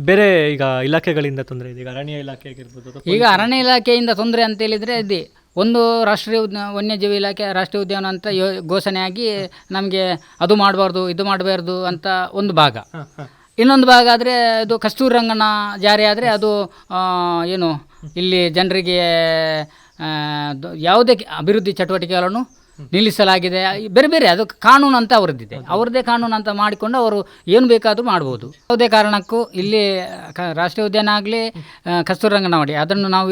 ಬೇರೆ ಈಗ ಇಲಾಖೆಗಳಿಂದ ತೊಂದರೆ ಇದೆ, ಈಗ ಅರಣ್ಯ ಇಲಾಖೆ ಆಗಿರ್ಬೋದು ಅಥವಾ ಈಗ ಅರಣ್ಯ ಇಲಾಖೆಯಿಂದ ತೊಂದರೆ ಅಂತ ಹೇಳಿದರೆ ಇದೆ. ಒಂದು ರಾಷ್ಟ್ರೀಯ ವನ್ಯಜೀವಿ ಇಲಾಖೆ ರಾಷ್ಟ್ರೀಯ ಉದ್ಯಾನ ಅಂತ ಘೋಷಣೆಯಾಗಿ ನಮಗೆ ಅದು ಮಾಡಬಾರ್ದು ಇದು ಮಾಡಬಾರ್ದು ಅಂತ ಒಂದು ಭಾಗ. ಇನ್ನೊಂದು ಭಾಗ ಆದರೆ ಅದು ಕಸ್ತೂರಿ ರಂಗನ ಜಾರಿ ಆದರೆ ಅದು ಏನು ಇಲ್ಲಿ ಜನರಿಗೆ ಯಾವುದೇ ಅಭಿವೃದ್ಧಿ ಚಟುವಟಿಕೆಗಳನ್ನು ನಿಲ್ಲಿಸಲಾಗಿದೆ. ಬೇರೆ ಬೇರೆ ಅದು ಕಾನೂನು ಅಂತ ಅವ್ರದ್ದಿದೆ, ಅವ್ರದ್ದೇ ಕಾನೂನು ಅಂತ ಮಾಡಿಕೊಂಡು ಅವರು ಏನು ಬೇಕಾದರೂ ಮಾಡ್ಬೋದು. ಯಾವುದೇ ಕಾರಣಕ್ಕೂ ಇಲ್ಲಿ ರಾಷ್ಟ್ರೀಯ ಉದ್ಯಾನ ಆಗಲಿ ಕಸ್ತೂರಿ ರಂಗನವಾಡಿ ಅದನ್ನು ನಾವು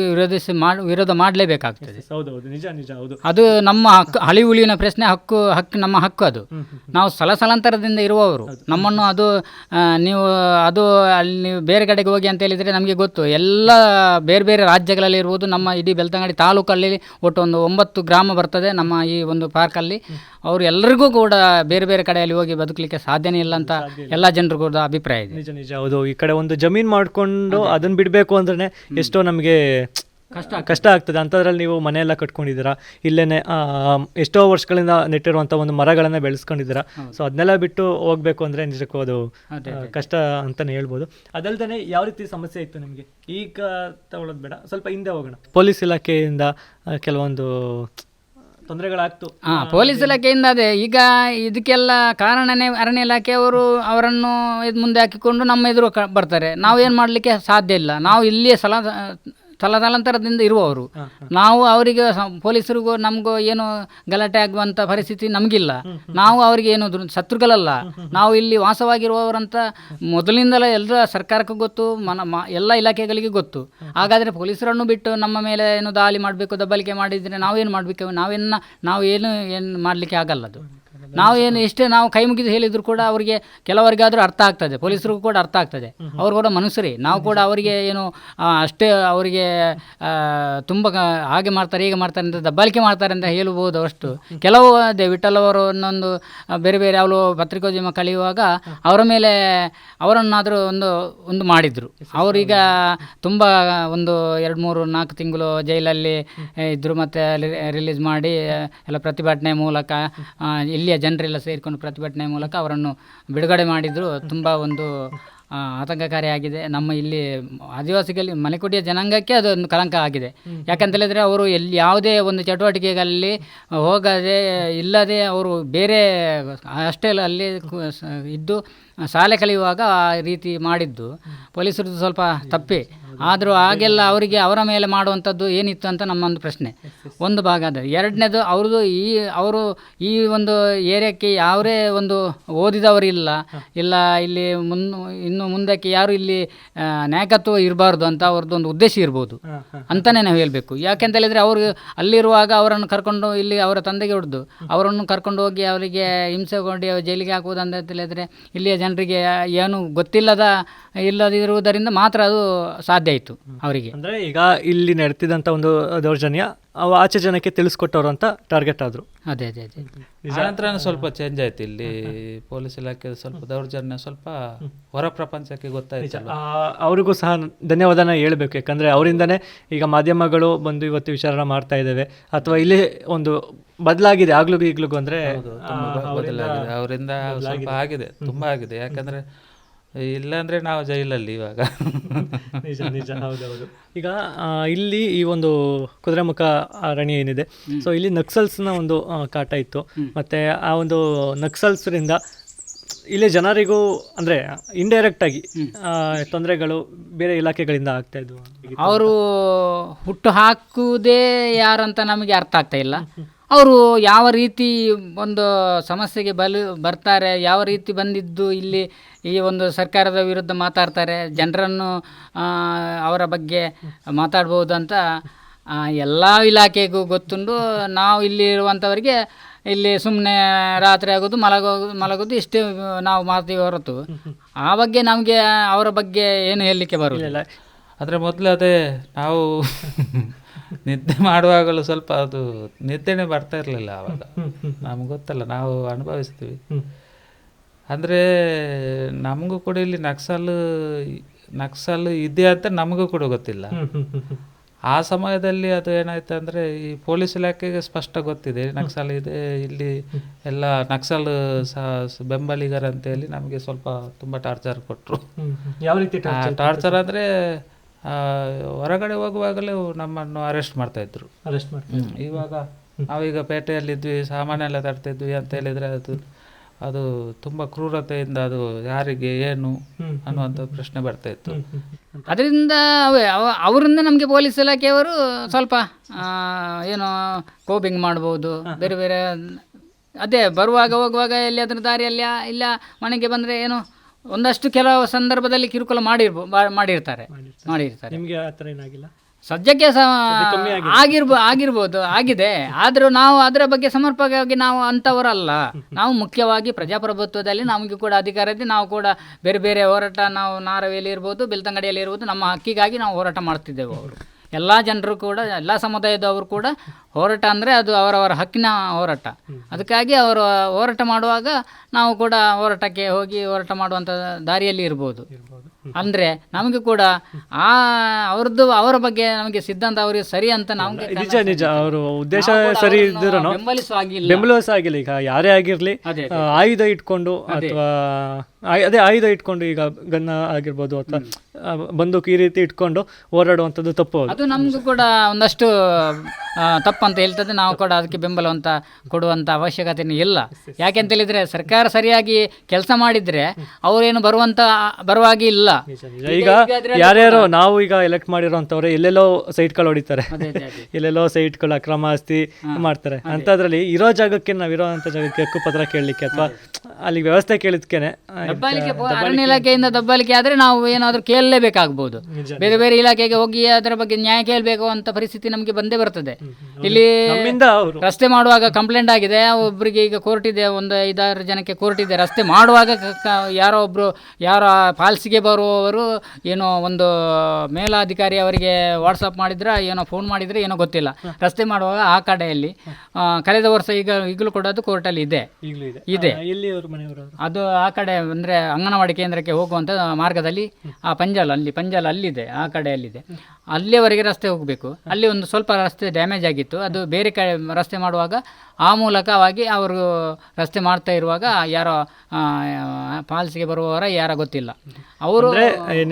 ವಿರೋಧ ಮಾಡಲೇಬೇಕಾಗ್ತದೆ. ಹೌದೌದು, ನಿಜ ನಿಜ, ಹೌದು. ಅದು ನಮ್ಮ ಹಕ್ಕು, ಹಳಿ ಉಳಿವಿನ ಪ್ರಶ್ನೆ, ಹಕ್ಕು ನಮ್ಮ ಹಕ್ಕು. ಅದು ನಾವು ಸ್ಥಳಾಂತರದಿಂದ ಇರುವವರು. ನಮ್ಮನ್ನು ಅದು ನೀವು ಅದು ಅಲ್ಲಿ ನೀವು ಬೇರೆ ಕಡೆಗೆ ಹೋಗಿ ಅಂತ ಹೇಳಿದರೆ ನಮಗೆ ಗೊತ್ತು, ಎಲ್ಲ ಬೇರೆ ಬೇರೆ ರಾಜ್ಯಗಳಲ್ಲಿ ಇರ್ಬೋದು. ನಮ್ಮ ಇಡೀ ಬೆಳ್ತಂಗಡಿ ತಾಲೂಕಲ್ಲಿ ಒಟ್ಟು ಒಂದು 9 ಗ್ರಾಮ ಬರ್ತದೆ ನಮ್ಮ ಈ ಒಂದು ಪಾರ್ಕಲ್ಲಿ. ಅವರು ಎಲ್ಲರಿಗೂ ಕೂಡ ಬೇರೆ ಬೇರೆ ಕಡೆಯಲ್ಲಿ ಹೋಗಿ ಬದುಕಲಿಕ್ಕೆ ಸಾಧ್ಯನೇ ಇಲ್ಲ ಅಂತ ಎಲ್ಲ ಜನರು ಕೂಡ ಅಭಿಪ್ರಾಯ ಇದೆ. ನಿಜ ನಿಜ, ಹೌದು. ಈ ಕಡೆ ಒಂದು ಜಮೀನು ಮಾಡಿಕೊಂಡು ಅದನ್ನು ಬಿಡಬೇಕು ಅಂದ್ರೆ ಎಷ್ಟೋ ನಮಗೆ ಕಷ್ಟ ಆಗ್ತದೆ. ಅಂಥದ್ರಲ್ಲಿ ನೀವು ಮನೆಯೆಲ್ಲ ಕಟ್ಕೊಂಡಿದ್ದೀರಾ, ಇಲ್ಲೇನೆ ಎಷ್ಟೋ ವರ್ಷಗಳಿಂದ ನೆಟ್ಟಿರುವಂಥ ಒಂದು ಮರಗಳನ್ನು ಬೆಳೆಸ್ಕೊಂಡಿದ್ದೀರಾ. ಸೊ ಅದನ್ನೆಲ್ಲ ಬಿಟ್ಟು ಹೋಗ್ಬೇಕು ಅಂದರೆ ನಿಜಕ್ಕೂ ಅದು ಕಷ್ಟ ಅಂತಲೇ ಹೇಳ್ಬೋದು. ಅದಲ್ದೇ ಯಾವ ರೀತಿ ಸಮಸ್ಯೆ ಇತ್ತು ನಿಮಗೆ? ಈಗ ತಗೊಳ್ಳೋದು ಬೇಡ, ಸ್ವಲ್ಪ ಹಿಂದೆ ಹೋಗೋಣ. ಪೊಲೀಸ್ ಇಲಾಖೆಯಿಂದ ಕೆಲವೊಂದು ತೊಂದರೆಗಳಾಗ್ತು. ಪೊಲೀಸ್ ಇಲಾಖೆಯಿಂದ ಅದೇ ಈಗ ಇದಕ್ಕೆಲ್ಲ ಕಾರಣನೇ ಅರಣ್ಯ ಇಲಾಖೆಯವರು ಅವರನ್ನು ಮುಂದೆ ಹಾಕಿಕೊಂಡು ನಮ್ಮ ಎದುರು ಬರ್ತಾರೆ. ನಾವು ಏನು ಮಾಡಲಿಕ್ಕೆ ಸಾಧ್ಯ ಇಲ್ಲ. ನಾವು ಇಲ್ಲಿಯೇ ಸ್ಥಳಾಂತರದಿಂದ ಇರುವವರು. ನಾವು ಅವರಿಗೆ ಪೊಲೀಸರಿಗೂ ನಮಗೂ ಏನು ಗಲಾಟೆ ಆಗುವಂಥ ಪರಿಸ್ಥಿತಿ ನಮಗಿಲ್ಲ. ನಾವು ಅವರಿಗೆ ಏನು ಶತ್ರುಗಳಲ್ಲ. ನಾವು ಇಲ್ಲಿ ವಾಸವಾಗಿರುವವರಂತ ಮೊದಲಿಂದಲೇ ಎಲ್ಲ ಸರ್ಕಾರಕ್ಕೂ ಗೊತ್ತು, ಎಲ್ಲ ಇಲಾಖೆಗಳಿಗೆ ಗೊತ್ತು. ಹಾಗಾದರೆ ಪೊಲೀಸರನ್ನು ಬಿಟ್ಟು ನಮ್ಮ ಮೇಲೆ ಏನು ದಾಳಿ ಮಾಡಬೇಕು, ದಬ್ಬಾಳಿಕೆ ಮಾಡಿದರೆ ನಾವೇನು ಮಾಡಬೇಕು? ನಾವು ಏನು ಮಾಡಲಿಕ್ಕೆ ಆಗಲ್ಲ. ಅದು ನಾವು ಏನು ಎಷ್ಟೇ ನಾವು ಕೈ ಮುಗಿದು ಹೇಳಿದ್ರು ಕೂಡ ಅವರಿಗೆ ಕೆಲವರಿಗಾದರೂ ಅರ್ಥ ಆಗ್ತದೆ, ಪೊಲೀಸರಿಗೂ ಕೂಡ ಅರ್ಥ ಆಗ್ತದೆ. ಅವರು ಕೂಡ ಮನುಷ್ಯರೇ. ನಾವು ಕೂಡ ಅವರಿಗೆ ಏನು ಅಷ್ಟೇ ಅವರಿಗೆ ತುಂಬ ಹಾಗೆ ಮಾಡ್ತಾರೆ ಹೀಗೆ ಮಾಡ್ತಾರೆ ಅಂತ ದಬ್ಬಾಳಿಕೆ ಮಾಡ್ತಾರೆ ಅಂತ ಹೇಳ್ಬೋದು. ಅಷ್ಟು ಕೆಲವು ಅದೇ ವಿಠಲ್ ಅವರು ಒಂದೊಂದು ಬೇರೆ ಬೇರೆ ಅವರು ಪತ್ರಿಕೋದ್ಯಮ ಕಳೆಯುವಾಗ ಅವರ ಮೇಲೆ ಅವರನ್ನಾದರೂ ಒಂದು ಮಾಡಿದರು. ಅವರೀಗ ತುಂಬ ಒಂದು 2-3-4 ತಿಂಗಳು ಜೈಲಲ್ಲಿ ಇದ್ದರು. ಮತ್ತು ರಿಲೀಸ್ ಮಾಡಿ ಎಲ್ಲ ಪ್ರತಿಭಟನೆ ಮೂಲಕ ಇಲ್ಲಿಯ ಜನರೆಲ್ಲ ಸೇರಿಕೊಂಡು ಪ್ರತಿಭಟನೆ ಮೂಲಕ ಅವರನ್ನು ಬಿಡುಗಡೆ ಮಾಡಿದರು. ತುಂಬ ಒಂದು ಆತಂಕಕಾರಿಯಾಗಿದೆ. ನಮ್ಮ ಇಲ್ಲಿ ಆದಿವಾಸಿಗಳಲ್ಲಿ ಮಲೆಕುಡಿಯ ಜನಾಂಗಕ್ಕೆ ಅದೊಂದು ಕಳಂಕ ಆಗಿದೆ. ಯಾಕಂತ ಹೇಳಿದರೆ ಅವರು ಯಾವುದೇ ಒಂದು ಚಟುವಟಿಕೆಗಳಲ್ಲಿ ಹೋಗದೆ ಇಲ್ಲದೆ ಅವರು ಬೇರೆ ಹಾಸ್ಟೆಲಲ್ಲಿ ಇದ್ದು ಶಾಲೆ ಕಲಿಯುವಾಗ ಆ ರೀತಿ ಮಾಡಿದ್ದು ಪೊಲೀಸರದ್ದು ಸ್ವಲ್ಪ ತಪ್ಪೇ. ಆದರೂ ಹಾಗೆಲ್ಲ ಅವರಿಗೆ ಅವರ ಮೇಲೆ ಮಾಡುವಂಥದ್ದು ಏನಿತ್ತು ಅಂತ ನಮ್ಮೊಂದು ಪ್ರಶ್ನೆ. ಒಂದು ಭಾಗ ಅದು. ಎರಡನೇದು ಅವರು ಈ ಒಂದು ಏರಿಯಾಕ್ಕೆ ಯಾವರೇ ಒಂದು ಓದಿದವರಿಲ್ಲ ಇಲ್ಲಿ ಇನ್ನು ಮುಂದಕ್ಕೆ ಯಾರು ಇಲ್ಲಿ ನಾಯಕತ್ವ ಇರಬಾರ್ದು ಅಂತ ಅವ್ರದ್ದು ಒಂದು ಉದ್ದೇಶ ಇರ್ಬೋದು ಅಂತಲೇ ನಾವು ಹೇಳಬೇಕು. ಯಾಕೆಂತ ಹೇಳಿದರೆ ಅವರು ಅಲ್ಲಿರುವಾಗ ಅವರನ್ನು ಕರ್ಕೊಂಡು ಇಲ್ಲಿ ಅವರ ತಂದೆಗೆ ಹೊಡೆದು ಅವರನ್ನು ಕರ್ಕೊಂಡು ಹೋಗಿ ಅವರಿಗೆ ಹಿಂಸೆಗೊಂಡು ಜೈಲಿಗೆ ಹಾಕುವುದು ಅಂತ ಹೇಳಿದರೆ ಇಲ್ಲಿಯ ಜನರಿಗೆ ಏನು ಇಲ್ಲದಿರುವುದರಿಂದ ಮಾತ್ರ ಅದು ಸಾಧ್ಯ ಆಯಿತು ಅವರಿಗೆ. ಅಂದರೆ ಈಗ ಇಲ್ಲಿ ನಡೆತಿದ್ದಂಥ ಒಂದು ದೌರ್ಜನ್ಯ ಆಚೆ ಜನಕ್ಕೆ ತಿಳಿಸ್ಕೊಟ್ಟವರು ಅಂತ ಟಾರ್ಗೆಟ್ ಆದರು. ಅದೇ ನಂತರ ಸ್ವಲ್ಪ ಚೇಂಜ್ ಆಯ್ತು. ಇಲ್ಲಿ ಪೊಲೀಸ್ ಇಲಾಖೆ ಸ್ವಲ್ಪ ದೌರ್ಜನ್ಯ ಸ್ವಲ್ಪ ಹೊರ ಪ್ರಪಂಚಕ್ಕೆ ಗೊತ್ತಾಯ್ತು. ಅವ್ರಿಗೂ ಸಹ ಧನ್ಯವಾದನ ಹೇಳ್ಬೇಕು. ಯಾಕಂದರೆ ಅವರಿಂದನೇ ಈಗ ಮಾಧ್ಯಮಗಳು ಬಂದು ಇವತ್ತು ವಿಚಾರಣೆ ಮಾಡ್ತಾ ಇದ್ದೇವೆ, ಅಥವಾ ಇಲ್ಲಿ ಒಂದು ಬದಲಾಗಿದೆ ಆಗ್ಲಿಗೂ ಈಗ್ಲಿಗೂ. ಅಂದರೆ ಬದಲಾಗಿದೆ, ಅವರಿಂದ ಸ್ವಲ್ಪ ಆಗಿದೆ, ತುಂಬ ಆಗಿದೆ. ಯಾಕಂದರೆ ಇಲ್ಲಾಂದರೆ ನಾವು ಜೈಲಲ್ಲಿ ಇವಾಗ. ನಿಜ ನಿಜ, ಹೌದೌದು. ಈಗ ಇಲ್ಲಿ ಈ ಒಂದು ಕುದುರೆಮುಖ ಅರಣ್ಯ ಏನಿದೆ, ಸೊ ಇಲ್ಲಿ ನಕ್ಸಲ್ಸ್ನ ಒಂದು ಕಾಟ ಇತ್ತು. ಮತ್ತು ಆ ಒಂದು ನಕ್ಸಲ್ಸ್ರಿಂದ ಇಲ್ಲಿ ಜನರಿಗೂ ಅಂದರೆ ಇಂಡೈರೆಕ್ಟಾಗಿ ತೊಂದರೆಗಳು ಬೇರೆ ಇಲಾಖೆಗಳಿಂದ ಆಗ್ತಾ ಇದ್ವು. ಅವರು ಹುಟ್ಟು ಹಾಕುವುದೇ ಯಾರಂತ ನಮಗೆ ಅರ್ಥ ಆಗ್ತಾ ಇಲ್ಲ. ಅವರು ಯಾವ ರೀತಿ ಒಂದು ಸಮಸ್ಯೆಗೆ ಬರ್ತಾರೆ, ಯಾವ ರೀತಿ ಬಂದಿದ್ದು ಇಲ್ಲಿ ಈ ಒಂದು ಸರ್ಕಾರದ ವಿರುದ್ಧ ಮಾತಾಡ್ತಾರೆ, ಜನರನ್ನು ಅವರ ಬಗ್ಗೆ ಮಾತಾಡ್ಬೋದು ಅಂತ ಎಲ್ಲ ಇಲಾಖೆಗೂ ಗೊತ್ತುಂಟು. ನಾವು ಇಲ್ಲಿ ಇರುವಂಥವರಿಗೆ ಇಲ್ಲಿ ಸುಮ್ಮನೆ ರಾತ್ರಿ ಆಗೋದು ಮಲಗೋದು ಇಷ್ಟೇ ನಾವು ಮಾಡ್ತೀವಿ ಹೊರತು ಆ ಬಗ್ಗೆ ನಮಗೆ ಅವರ ಬಗ್ಗೆ ಏನು ಹೇಳಲಿಕ್ಕೆ ಬರೋದಿಲ್ಲ. ಆದರೆ ಮೊದಲು ಅದೇ ನಾವು ನಿದ್ದೆ ಮಾಡುವಾಗಲೂ ಸ್ವಲ್ಪ ಅದು ನಿದ್ದೆನೇ ಬರ್ತಾ ಇರಲಿಲ್ಲ ಆವಾಗ. ನಮ್ಗೆ ಗೊತ್ತಲ್ಲ, ನಾವು ಅನುಭವಿಸ್ತೀವಿ. ಅಂದರೆ ನಮಗೂ ಕೂಡ ಇಲ್ಲಿ ನಕ್ಸಲ್ ಇದೆ ಅಂತ ನಮಗೂ ಕೂಡ ಗೊತ್ತಿಲ್ಲ. ಆ ಸಮಯದಲ್ಲಿ ಅದು ಏನಾಯ್ತು ಅಂದರೆ ಈ ಪೊಲೀಸ್ ಇಲಾಖೆಗೆ ಸ್ಪಷ್ಟ ಗೊತ್ತಿದೆ ನಕ್ಸಲ್ ಇದೆ ಇಲ್ಲಿ ಎಲ್ಲ ನಕ್ಸಲ್ ಬೆಂಬಲಿಗರಂತೇಳಿ ನಮಗೆ ಸ್ವಲ್ಪ ತುಂಬ ಟಾರ್ಚರ್ ಕೊಟ್ಟರು. ಯಾವ ರೀತಿ ಟಾರ್ಚರ್ ಅಂದರೆ ಹೊರಗಡೆ ಹೋಗುವಾಗಲೇ ನಮ್ಮನ್ನು ಅರೆಸ್ಟ್ ಮಾಡ್ತಾಯಿದ್ರು. ಅರೆಸ್ಟ್ ಮಾಡಿ ಇವಾಗ ನಾವೀಗ ಪೇಟೆಯಲ್ಲಿದ್ವಿ ಸಾಮಾನ್ಯ ಎಲ್ಲ ತರ್ತಿದ್ವಿ ಅಂತ ಹೇಳಿದರೆ ಅದು ತುಂಬ ಕ್ರೂರತೆಯಿಂದ ಅದು ಯಾರಿಗೆ ಏನು ಅನ್ನುವಂಥ ಪ್ರಶ್ನೆ ಬರ್ತಾ ಇತ್ತು. ಅದರಿಂದ ಅವರಿಂದ ನಮಗೆ ಪೊಲೀಸ್ ಇಲಾಖೆಯವರು ಸ್ವಲ್ಪ ಏನು ಕೋಪಿಂಗ್ ಮಾಡ್ಬೋದು, ಬೇರೆ ಬೇರೆ ಅದೇ ಬರುವಾಗ ಹೋಗುವಾಗ ಎಲ್ಲಿ ಅದರ ದಾರಿಯಲ್ಲಿ ಇಲ್ಲ ಮನೆಗೆ ಬಂದರೆ ಏನೋ ಒಂದಷ್ಟು ಕೆಲವು ಸಂದರ್ಭದಲ್ಲಿ ಕಿರುಕುಳ ಮಾಡಿರ್ತಾರೆ. ನಿಮಗೆ ಆ ಥರ ಏನಾಗಿಲ್ಲ? ಸದ್ಯಕ್ಕೆ ಆಗಿರ್ಬೋದು, ಆಗಿದೆ. ಆದರೂ ನಾವು ಅದರ ಬಗ್ಗೆ ಸಮರ್ಪಕವಾಗಿ ನಾವು ಅಂಥವರಲ್ಲ. ನಾವು ಮುಖ್ಯವಾಗಿ ಪ್ರಜಾಪ್ರಭುತ್ವದಲ್ಲಿ ನಮಗೆ ಕೂಡ ಅಧಿಕಾರ ಇದೆ. ನಾವು ಕೂಡ ಬೇರೆ ಬೇರೆ ಹೋರಾಟ, ನಾವು ನಾರವೇಲಿ ಇರ್ಬೋದು, ಬೆಳ್ತಂಗಡಿಯಲ್ಲಿ ಇರ್ಬೋದು, ನಮ್ಮ ಹಕ್ಕಿಗಾಗಿ ನಾವು ಹೋರಾಟ ಮಾಡ್ತಿದ್ದೆವು. ಅವರು ಎಲ್ಲ ಜನರು ಕೂಡ, ಎಲ್ಲ ಸಮುದಾಯದವರು ಕೂಡ ಹೋರಾಟ ಅಂದರೆ ಅದು ಅವರವರ ಹಕ್ಕಿನ ಹೋರಾಟ. ಅದಕ್ಕಾಗಿ ಅವರು ಹೋರಾಟ ಮಾಡುವಾಗ ನಾವು ಕೂಡ ಹೋರಾಟಕ್ಕೆ ಹೋಗಿ ಹೋರಾಟ ಮಾಡುವಂಥ ದಾರಿಯಲ್ಲಿ ಇರ್ಬೋದು. ಅಂದರೆ ನಮಗೆ ಕೂಡ ಅವರ ಬಗ್ಗೆ ನಮಗೆ ಸಿದ್ಧಾಂತ ಅವರಿಗೆ ಸರಿ ಅಂತ ನಮಗೆ ನಿಜ ಅವರ ಉದ್ದೇಶ ಸರಿ ಇದ್ರೂ ಬೆಂಬಲಿಸೋ ಆಗಿಲ್ಲ. ಈಗ ಯಾರೇ ಆಗಿರಲಿ ಆಯುಧ ಇಟ್ಕೊಂಡು ಅಥವಾ ಆಯುಧ ಇಟ್ಕೊಂಡು ಈಗ ಗನ್ನ ಆಗಿರ್ಬೋದು ಅಥವಾ ಬಂದೂಕು ಈ ರೀತಿ ಇಟ್ಕೊಂಡು ಹೋರಾಡುವಂಥದ್ದು ತಪ್ಪು. ಅದು ನಮಗೂ ಕೂಡ ಒಂದಷ್ಟು ತಪ್ಪಂತ ಹೇಳ್ತದೆ. ನಾವು ಕೂಡ ಅದಕ್ಕೆ ಬೆಂಬಲವಂತ ಕೊಡುವಂಥ ಅವಶ್ಯಕತೆ ಇಲ್ಲ. ಯಾಕೆಂತ ಹೇಳಿದರೆ ಸರ್ಕಾರ ಸರಿಯಾಗಿ ಕೆಲಸ ಮಾಡಿದರೆ ಅವರೇನು ಬರುವಾಗಿ ಇಲ್ಲ. ಈಗ ಯಾರ್ಯಾರೋ ನಾವು ಈಗ ಎಲೆಕ್ಟ್ ಮಾಡಿರೋಂಥವ್ರೆ ಎಲ್ಲೆಲ್ಲೋ ಸೈಟ್ಗಳು ಹೊಡಿತಾರೆ, ಎಲ್ಲೆಲ್ಲೋ ಸೈಟ್ಗಳು ಅಕ್ರಮ ಆಸ್ತಿ ಮಾಡ್ತಾರೆ. ಅಂಥದ್ರಲ್ಲಿ ಇರೋ ಜಾಗಕ್ಕೆ ನಾವಿರೋಂಥ ಜಾಗಕ್ಕೆ ಹಕ್ಕುಪತ್ರ ಕೇಳಲಿಕ್ಕೆ ಅಥವಾ ಅಲ್ಲಿ ವ್ಯವಸ್ಥೆ ಕೇಳಿದ್ಕೇನೆ ಅರಣ್ಯ ಇಲಾಖೆಯಿಂದ ದಬ್ಬಾಳಿಕೆ ಆದರೆ ನಾವು ಏನಾದರೂ ಕೇಳಲೇಬೇಕಾಗ್ಬೋದು. ಬೇರೆ ಬೇರೆ ಇಲಾಖೆಗೆ ಹೋಗಿ ಅದರ ಬಗ್ಗೆ ನ್ಯಾಯ ಕೇಳಬೇಕು ಅಂತ ಪರಿಸ್ಥಿತಿ ನಮಗೆ ಬಂದೇ ಬರ್ತದೆ. ಇಲ್ಲಿ ರಸ್ತೆ ಮಾಡುವಾಗ ಕಂಪ್ಲೇಂಟ್ ಆಗಿದೆ, ಒಬ್ಬರಿಗೆ ಈಗ ಕೋರ್ಟ್ ಇದೆ, ಒಂದು 5-6 ಜನಕ್ಕೆ ಕೋರ್ಟ್ ಇದೆ. ರಸ್ತೆ ಮಾಡುವಾಗ ಯಾರೋ ಫಾಲ್ಸಿಗೆ ಬರುವವರು ಏನೋ ಒಂದು ಮೇಲಾಧಿಕಾರಿ ಅವರಿಗೆ ವಾಟ್ಸಪ್ ಮಾಡಿದ್ರೆ ಏನೋ ಫೋನ್ ಮಾಡಿದರೆ ಏನೋ ಗೊತ್ತಿಲ್ಲ. ರಸ್ತೆ ಮಾಡುವಾಗ ಆ ಕಡೆಯಲ್ಲಿ ಕಳೆದ ವರ್ಷ ಈಗಲೂ ಕೂಡ ಅದು ಕೋರ್ಟಲ್ಲಿ ಇದೆ. ಅದು ಆ ಕಡೆ ಅಂದರೆ ಅಂಗನವಾಡಿ ಕೇಂದ್ರಕ್ಕೆ ಹೋಗುವಂಥ ಮಾರ್ಗದಲ್ಲಿ ಆ ಪಂಜಾಲ್ ಅಲ್ಲಿದೆ, ಆ ಕಡೆಯಲ್ಲಿದೆ. ಅಲ್ಲಿಯವರೆಗೆ ರಸ್ತೆ ಹೋಗಬೇಕು. ಅಲ್ಲಿ ಒಂದು ಸ್ವಲ್ಪ ರಸ್ತೆ ಡ್ಯಾಮೇಜ್ ಆಗಿತ್ತು. ಅದು ಬೇರೆ ಕಡೆ ರಸ್ತೆ ಮಾಡುವಾಗ ಆ ಮೂಲಕವಾಗಿ ಅವರು ರಸ್ತೆ ಮಾಡ್ತಾ ಇರುವಾಗ ಯಾರೋ ಫಾಲ್ಸ್ಗೆ ಬರುವವರ ಯಾರೋ ಗೊತ್ತಿಲ್ಲ, ಅವರು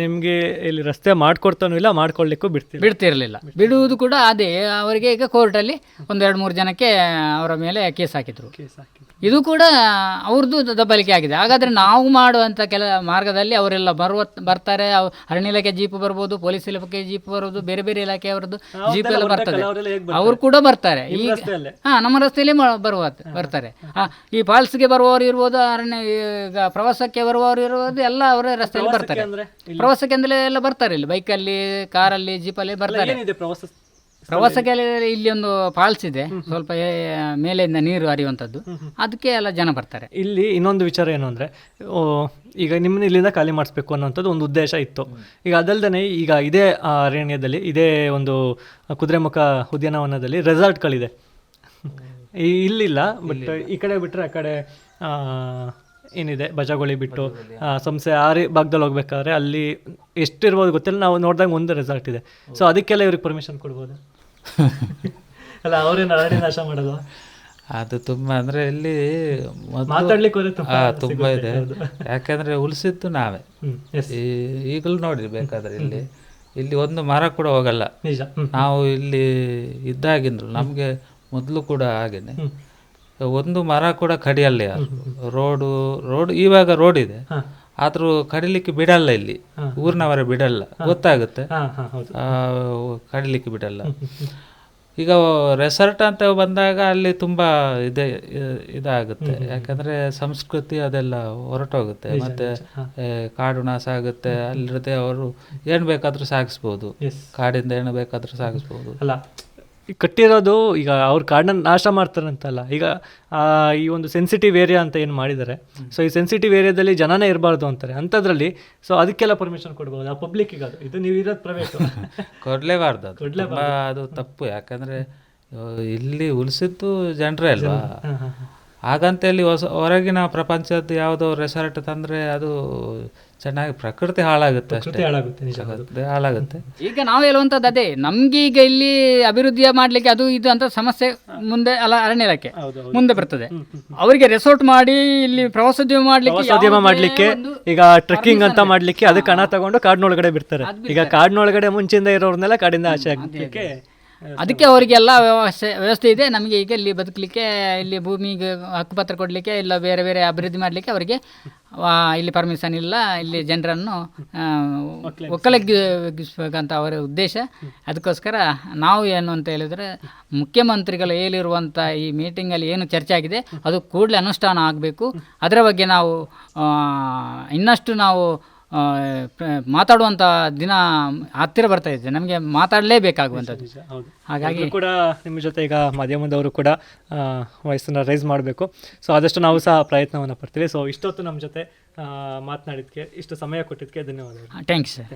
ನಿಮಗೆ ಇಲ್ಲಿ ರಸ್ತೆ ಮಾಡ್ಕೊಡ್ತಾನೂ ಇಲ್ಲ, ಮಾಡ್ಕೊಳ್ಳಿಕ್ಕೂ ಬಿಡ್ತಿರ್ಲಿಲ್ಲ. ಬಿಡುವುದು ಕೂಡ ಅದೇ ಅವರಿಗೆ ಈಗ ಕೋರ್ಟಲ್ಲಿ 1-2-3 ಜನಕ್ಕೆ ಅವರ ಮೇಲೆ ಕೇಸ್ ಹಾಕಿದ್ರು. ಇದು ಕೂಡ ಅವ್ರದ್ದು ದಬ್ಬಾಳಿಕೆ ಆಗಿದೆ. ಹಾಗಾದರೆ ನಾವು ಮಾಡುವಂಥ ಮಾರ್ಗದಲ್ಲಿ ಅವರೆಲ್ಲ ಬರ್ತಾರೆ. ಅರಣ್ಯ ಇಲಾಖೆ ಜೀಪ್ ಬರ್ಬೋದು, ಪೊಲೀಸ್ ಇಲಾಖೆ ಜೀಪ್ ಬರೋದು, ಬೇರೆ ಬೇರೆ ಇಲಾಖೆಯವರದ್ದು ಜೀಪ್ ಎಲ್ಲ ಬರ್ತದೆ. ಅವರು ಕೂಡ ಬರ್ತಾರೆ. ಈಗ ನಮ್ಮ ರಸ್ತೆಯಲ್ಲಿ ಬರ್ತಾರೆ. ಈ ಫಾಲ್ಸ್ಗೆ ಬರುವವರು ಇರ್ಬೋದು, ಅರಣ್ಯ ಈಗ ಪ್ರವಾಸಕ್ಕೆ ಬರುವವರು ಇರ್ಬೋದು, ಎಲ್ಲ ಅವರ ರಸ್ತೆಯಲ್ಲಿ ಬರ್ತಾರೆ. ಪ್ರವಾಸಕ್ಕೆ ಅಂದ್ರೆ ಎಲ್ಲ ಬರ್ತಾರೆ. ಇಲ್ಲಿ ಬೈಕಲ್ಲಿ, ಕಾರಲ್ಲಿ, ಜೀಪಲ್ಲಿ ಬರ್ತಾರೆ. ಪ್ರವಾಸಕ್ಕೆ ಇಲ್ಲಿ ಒಂದು ಫಾಲ್ಸ್ ಇದೆ, ಸ್ವಲ್ಪ ಮೇಲೆಯಿಂದ ನೀರು ಹರಿಯುವಂಥದ್ದು, ಅದಕ್ಕೆ ಎಲ್ಲ ಜನ ಬರ್ತಾರೆ. ಇಲ್ಲಿ ಇನ್ನೊಂದು ವಿಚಾರ ಏನು ಅಂದರೆ, ಈಗ ನಿಮ್ಮನ್ನ ಇಲ್ಲಿಂದ ಖಾಲಿ ಮಾಡಿಸ್ಬೇಕು ಅನ್ನೋಂಥದ್ದು ಒಂದು ಉದ್ದೇಶ ಇತ್ತು. ಈಗ ಅದಲ್ಲದೆ ಈಗ ಇದೇ ಅರಣ್ಯದಲ್ಲಿ, ಇದೇ ಒಂದು ಕುದುರೆಮುಖ ಉದ್ಯಾನವನದಲ್ಲಿ ರೆಸಾರ್ಟ್ಗಳಿದೆ. ಇಲ್ಲಿಲ್ಲ, ಬಟ್ ಈ ಕಡೆ ಬಿಟ್ಟರೆ ಆ ಕಡೆ ಏನಿದೆ ಬಜಾಗೋಳಿ ಬಿಟ್ಟು ಸಂಸ್ಥೆ ಭಾಗದಲ್ಲಿ ಹೋಗ್ಬೇಕಾದ್ರೆ ಅಲ್ಲಿ ಎಷ್ಟಿರ್ಬೋದು ಗೊತ್ತಿಲ್ಲ. ನಾವು ನೋಡಿದಾಗ ಒಂದು ರೆಸಾರ್ಟ್ ಇದೆ. ಸೊ ಅದಕ್ಕೆಲ್ಲ ಇವ್ರಿಗೆ ಪರ್ಮಿಷನ್ ಕೊಡ್ಬೋದು ಅಲ್ಲ? ಅವ್ರೇನು ಅರಣ್ಯ ನಾಶ ಮಾಡೋದು? ಅದು ತುಂಬ ಅಂದರೆ ಇಲ್ಲಿ ಮಾತಾಡ್ಲಿಕ್ಕೆ ತುಂಬ ಇದೆ. ಯಾಕೆಂದರೆ ಉಳಿಸಿದ್ದು ನಾವೇ. ಈಗಲೂ ನೋಡಿ ಬೇಕಾದ್ರೆ ಇಲ್ಲಿ ಒಂದು ಮರ ಕೂಡ ಹೋಗಲ್ಲ. ನಾವು ಇಲ್ಲಿ ಇದ್ದಾಗಿಂದ್ರು ನಮಗೆ ಮೊದಲು ಕೂಡ ಹಾಗೇನೆ ಒಂದು ಮರ ಕೂಡ ಕಡಿಯಲ್ಲ ಯಾರು. ರೋಡ್ ಇವಾಗ ರೋಡ್ ಇದೆ, ಆದ್ರೂ ಕಡಿಲಿಕ್ಕೆ ಬಿಡಲ್ಲ. ಇಲ್ಲಿ ಊರಿನವರ ಬಿಡಲ್ಲ, ಗೊತ್ತಾಗುತ್ತೆ, ಕಡಿಲಿಕ್ಕೆ ಬಿಡಲ್ಲ. ಈಗ ರೆಸಾರ್ಟ್ ಅಂತ ಬಂದಾಗ ಅಲ್ಲಿ ತುಂಬಾ ಇದಾಗುತ್ತೆ. ಯಾಕಂದ್ರೆ ಸಂಸ್ಕೃತಿ ಅದೆಲ್ಲ ಹೊರಟೋಗುತ್ತೆ, ಮತ್ತೆ ಕಾಡು ನಾಶ ಆಗುತ್ತೆ. ಅಲ್ಲಿರದೆ ಅವರು ಏನು ಬೇಕಾದ್ರೂ ಸಾಗಿಸ್ಬೋದು, ಕಾಡಿಂದ ಏನು ಬೇಕಾದ್ರೂ ಸಾಗಿಸ್ಬೋದು. ಅಲ್ಲ, ಕಟ್ಟಿರೋದು ಈಗ ಅವ್ರು ಕಾಡನ್ನ ನಾಶ ಮಾಡ್ತಾರಂತಲ್ಲ. ಈಗ ಈ ಒಂದು ಸೆನ್ಸಿಟಿವ್ ಏರಿಯಾ ಅಂತ ಏನು ಮಾಡಿದ್ದಾರೆ, ಸೊ ಈ ಸೆನ್ಸಿಟಿವ್ ಏರಿಯಾದಲ್ಲಿ ಜನನೇ ಇರಬಾರ್ದು ಅಂತಾರೆ. ಅಂಥದ್ರಲ್ಲಿ ಸೊ ಅದಕ್ಕೆಲ್ಲ ಪರ್ಮಿಷನ್ ಕೊಡ್ಬೋದು ಆ ಪಬ್ಲಿಕ್ಕಿಗೆ? ಇದು ನೀವು ಇರೋದು ಪ್ರೈವೇಟ್, ಕೊಡಲೇಬಾರ್ದು. ಅದು ತಪ್ಪು. ಯಾಕಂದರೆ ಇಲ್ಲಿ ಉಳಿಸಿದ್ದು ಜನರೇ ಅಲ್ವಾ, ಹಾಗಂತೇಳಿ ಹೊರಗಿನ ಪ್ರಪಂಚದ ಯಾವುದೋ ರೆಸಾರ್ಟ್ ತಂದರೆ ಅದು ಚೆನ್ನಾಗಿ ಪ್ರಕೃತಿ ಹಾಳಾಗುತ್ತೆ ಅಷ್ಟೇ, ಹಾಳಾಗುತ್ತೆ. ಈಗ ನಾವು ಹೇಳುವಂಥದ್ದು ಅದೇ, ನಮ್ಗೆ ಈಗ ಇಲ್ಲಿ ಅಭಿವೃದ್ಧಿ ಮಾಡಲಿಕ್ಕೆ ಅದು ಇದು ಅಂತ ಸಮಸ್ಯೆ ಮುಂದೆ ಅರಣ್ಯ ಇಲಾಖೆ ಮುಂದೆ ಬರ್ತದೆ. ಅವರಿಗೆ ರೆಸಾರ್ಟ್ ಮಾಡಿ ಇಲ್ಲಿ ಪ್ರವಾಸೋದ್ಯಮ ಮಾಡ್ಲಿಕ್ಕೆ ಈಗ ಟ್ರೆಕ್ಕಿಂಗ್ ಅಂತ ಮಾಡ್ಲಿಕ್ಕೆ ಅದಕ್ಕೆ ಹಣ ತಗೊಂಡು ಕಾಡಿನೊಳಗಡೆ ಬಿಡ್ತಾರೆ. ಈಗ ಕಾಡಿನೊಳಗಡೆ ಮುಂಚೆಯಿಂದ ಇರೋರ್ನೆಲ್ಲ ಕಾಡಿಂದ ಆಚೆ ಆಗ್ಲಿಕ್ಕೆ ಅದಕ್ಕೆ ಅವರಿಗೆಲ್ಲ ವ್ಯವಸ್ಥೆ ಇದೆ. ನಮಗೆ ಈಗ ಇಲ್ಲಿ ಬದುಕಲಿಕ್ಕೆ, ಇಲ್ಲಿ ಭೂಮಿಗೆ ಹಕ್ಕುಪತ್ರ ಕೊಡಲಿಕ್ಕೆ, ಇಲ್ಲ ಬೇರೆ ಬೇರೆ ಅಭಿವೃದ್ಧಿ ಮಾಡಲಿಕ್ಕೆ ಅವರಿಗೆ ಇಲ್ಲಿ ಪರ್ಮಿಷನ್ ಇಲ್ಲ. ಇಲ್ಲಿ ಜನರನ್ನು ಒಕ್ಕಲೆಬ್ಬಿಸಬೇಕಂತ ಅವರ ಉದ್ದೇಶ. ಅದಕ್ಕೋಸ್ಕರ ನಾವು ಏನು ಅಂತ ಹೇಳಿದರೆ, ಮುಖ್ಯಮಂತ್ರಿಗಳು ಹೇಳಿರುವಂಥ ಈ ಮೀಟಿಂಗಲ್ಲಿ ಏನು ಚರ್ಚೆ ಆಗಿದೆ ಅದು ಕೂಡಲೇ ಅನುಷ್ಠಾನ ಆಗಬೇಕು. ಅದರ ಬಗ್ಗೆ ನಾವು ಇನ್ನಷ್ಟು ನಾವು ಮಾತಾಡುವಂಥ ದಿನ ಹತ್ತಿರ ಬರ್ತಾ ಇದೆ. ನಮಗೆ ಮಾತಾಡಲೇಬೇಕಾಗುವಂಥದ್ದು. ಹಾಗಾಗಿ ಕೂಡ ನಿಮ್ಮ ಜೊತೆ ಈಗ ಮಾಧ್ಯಮದವರು ಕೂಡ ವಯಸ್ಸನ್ನು ರೈಸ್ ಮಾಡಬೇಕು. ಸೊ ಆದಷ್ಟು ನಾವು ಸಹ ಪ್ರಯತ್ನವನ್ನು ಪಡ್ತೀವಿ. ಸೊ ಇಷ್ಟೊತ್ತು ನಮ್ಮ ಜೊತೆ ಮಾತನಾಡಿದ್ದಕ್ಕೆ, ಇಷ್ಟು ಸಮಯ ಕೊಟ್ಟಿದ್ದಕ್ಕೆ ಧನ್ಯವಾದಗಳು. Thanks sir.